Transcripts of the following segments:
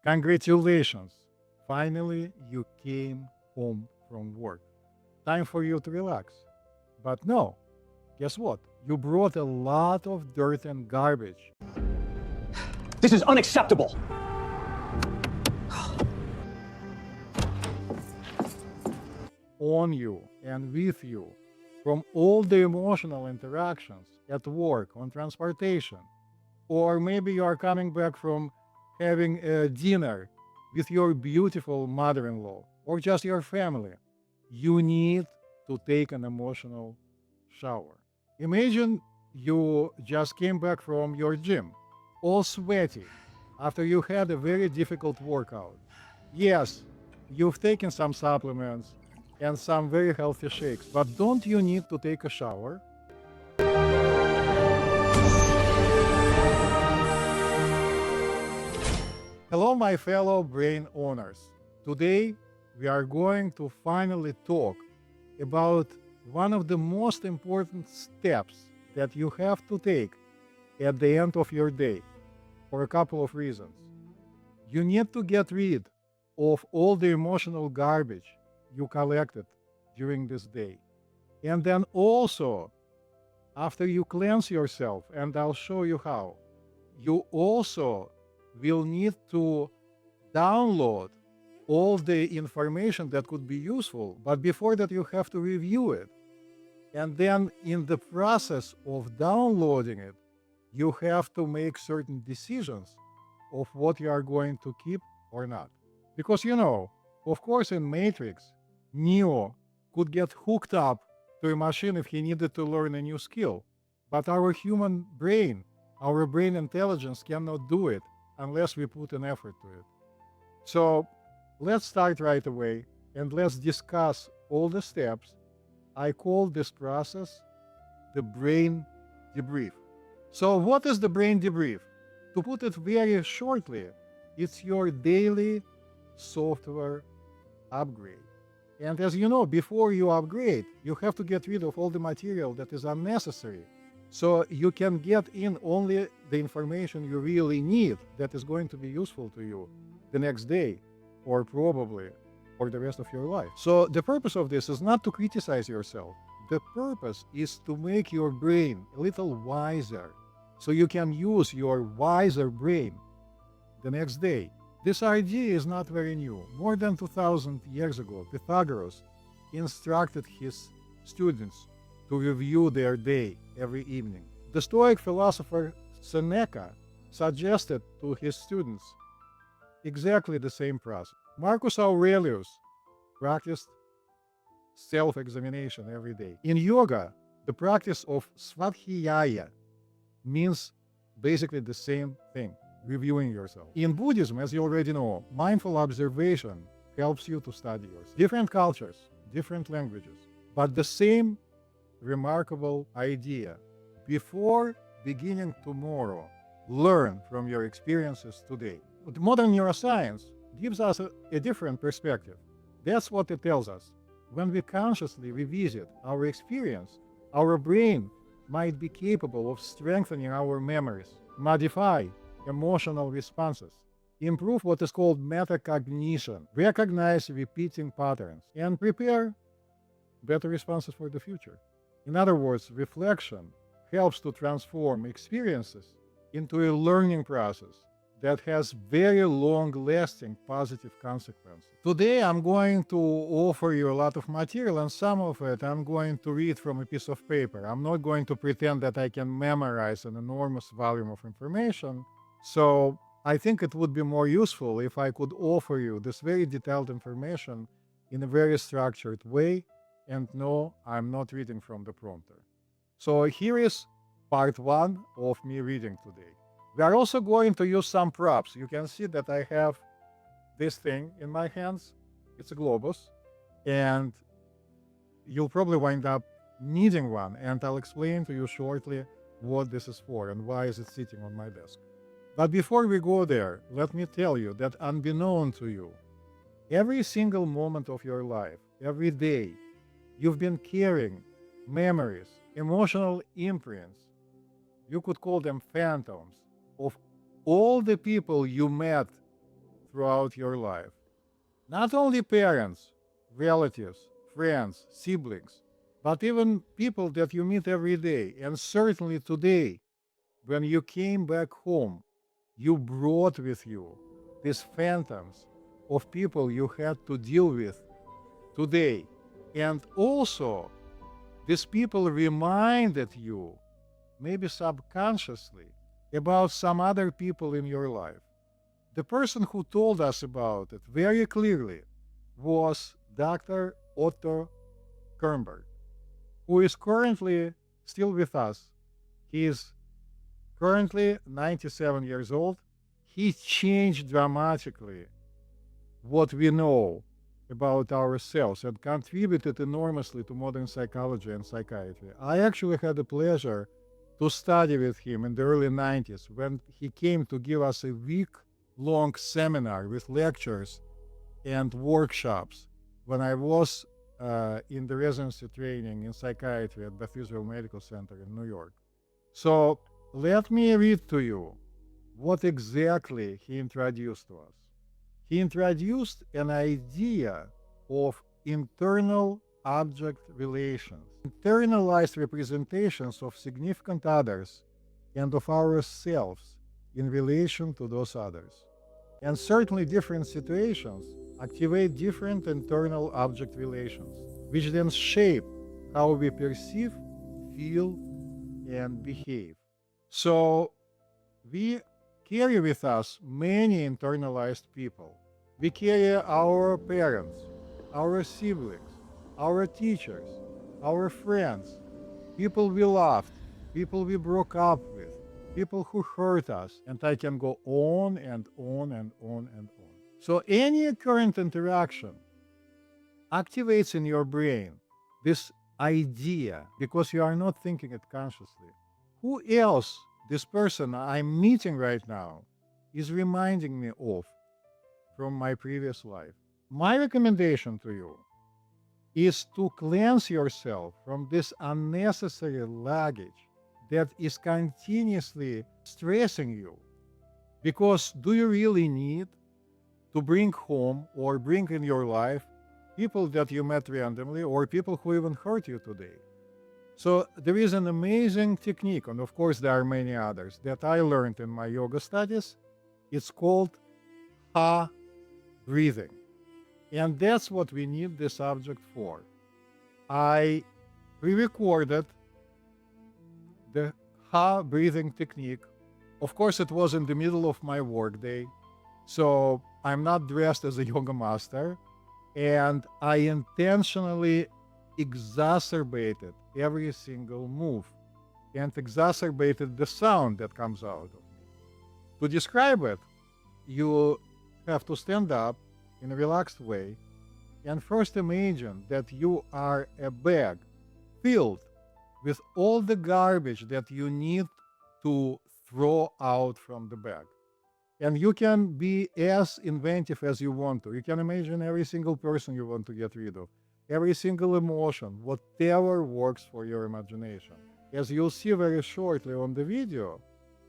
Congratulations! Finally, you came home from work. Time for you to relax. But no, guess what? You brought a lot of dirt and garbage This is unacceptable. on you and with you from all the emotional interactions at work, on transportation, or maybe you are coming back from having a dinner with your beautiful mother in law or just your family. You need to take an emotional shower. Imagine you just came back from your gym, all sweaty, after you had a very difficult workout. Yes, you've taken some supplements and some very healthy shakes, but don't you need to take a shower? Hello, my fellow brain owners. Today, we are going to finally talk about one of the most important steps that you have to take at the end of your day for a couple of reasons. You need to get rid of all the emotional garbage you collected during this day. And then also, after you cleanse yourself, and I'll show you how, you also will need to download all the information that could be useful, but before that, you have to review it. And then, in the process of downloading it, you have to make certain decisions of what you are going to keep or not. Because, of course, in Matrix, Neo could get hooked up to a machine if he needed to learn a new skill. But our human brain, our brain intelligence cannot do it unless we put an effort to it. So let's start right away and let's discuss all the steps. I call this process the brain debrief. So what is the brain debrief? To put it very shortly, it's your daily software upgrade. And as you know, before you upgrade, you have to get rid of all the material that is unnecessary. So you can get in only the information you really need that is going to be useful to you the next day, or probably for the rest of your life. So the purpose of this is not to criticize yourself. The purpose is to make your brain a little wiser, so you can use your wiser brain the next day. This idea is not very new. More than 2,000 years ago, Pythagoras instructed his students to review their day every evening. The Stoic philosopher Seneca suggested to his students exactly the same process. Marcus Aurelius practiced self-examination every day. In yoga, the practice of svadhyaya means basically the same thing, reviewing yourself. In Buddhism, as you already know, mindful observation helps you to study yourself. Different cultures, different languages, but the same remarkable idea. Before beginning tomorrow, learn from your experiences today. But modern neuroscience gives us a different perspective. That's what it tells us. When we consciously revisit our experience, our brain might be capable of strengthening our memories, modify emotional responses, improve what is called metacognition, recognize repeating patterns, and prepare better responses for the future. In other words, reflection helps to transform experiences into a learning process that has very long-lasting positive consequences. Today, I'm going to offer you a lot of material, and some of it I'm going to read from a piece of paper. I'm not going to pretend that I can memorize an enormous volume of information. So I think it would be more useful if I could offer you this very detailed information in a very structured way. And no, I'm not reading from the prompter. So here is part one of me reading today. We are also going to use some props. You can see that I have this thing in my hands. It's a globus. And you'll probably wind up needing one. And I'll explain to you shortly what this is for and why is it sitting on my desk. But before we go there, let me tell you that unbeknown to you, every single moment of your life, every day, you've been carrying memories, emotional imprints, you could call them phantoms, of all the people you met throughout your life. Not only parents, relatives, friends, siblings, but even people that you meet every day. And certainly today, when you came back home, you brought with you these phantoms of people you had to deal with today. And also, these people reminded you, maybe subconsciously, about some other people in your life. The person who told us about it very clearly was Dr. Otto Kernberg, who is currently still with us. He is currently 97 years old. He changed dramatically what we know about ourselves and contributed enormously to modern psychology and psychiatry. I actually had the pleasure to study with him in the early 90s when he came to give us a week-long seminar with lectures and workshops when I was in the residency training in psychiatry at Beth Israel Medical Center in New York. So let me read to you what exactly he introduced to us. He introduced an idea of internal object relations, internalized representations of significant others and of ourselves in relation to those others. And certainly different situations activate different internal object relations, which then shape how we perceive, feel, and behave. So we carry with us many internalized people. We carry our parents, our siblings, our teachers, our friends, people we loved, people we broke up with, people who hurt us, and I can go on and on and on and on. So any current interaction activates in your brain this idea because you are not thinking it consciously. Who else this person I'm meeting right now is reminding me of from my previous life? My recommendation to you is to cleanse yourself from this unnecessary luggage that is continuously stressing you. Because do you really need to bring home or bring in your life people that you met randomly or people who even hurt you today? So there is an amazing technique, and of course there are many others, that I learned in my yoga studies. It's called ha breathing. And that's what we need this subject for. I pre-recorded the ha breathing technique. Of course, it was in the middle of my workday, so I'm not dressed as a yoga master, and I intentionally exacerbated every single move and exacerbated the sound that comes out of me. To describe it, you have to stand up in a relaxed way and first imagine that you are a bag filled with all the garbage that you need to throw out from the bag. And you can be as inventive as you want to. You can imagine every single person you want to get rid of, every single emotion, whatever works for your imagination. As you'll see very shortly on the video,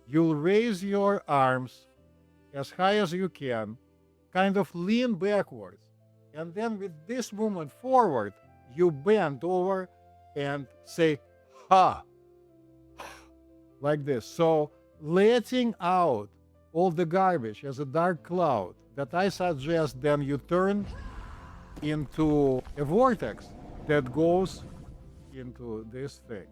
you'll raise your arms as high as you can, kind of lean backwards. And then with this movement forward, you bend over and say, ha, like this. So letting out all the garbage as a dark cloud that I suggest then you turn into a vortex that goes into this thing.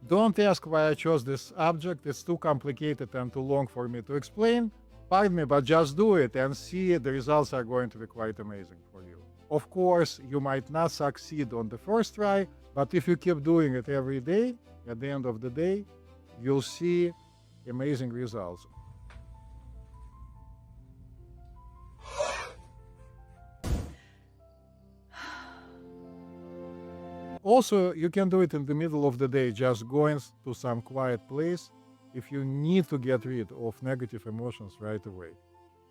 Don't ask why I chose this object. It's too complicated and too long for me to explain. Pardon me, but just do it and see the results are going to be quite amazing for you. Of course, you might not succeed on the first try, but if you keep doing it every day, at the end of the day, you'll see amazing results. Also, you can do it in the middle of the day, just going to some quiet place if you need to get rid of negative emotions right away.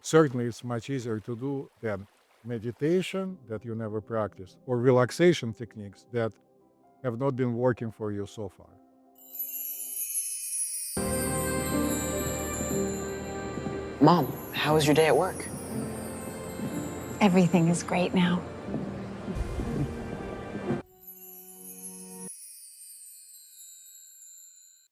Certainly, it's much easier to do than meditation that you never practiced or relaxation techniques that have not been working for you so far. Mom, how was your day at work? Everything is great now.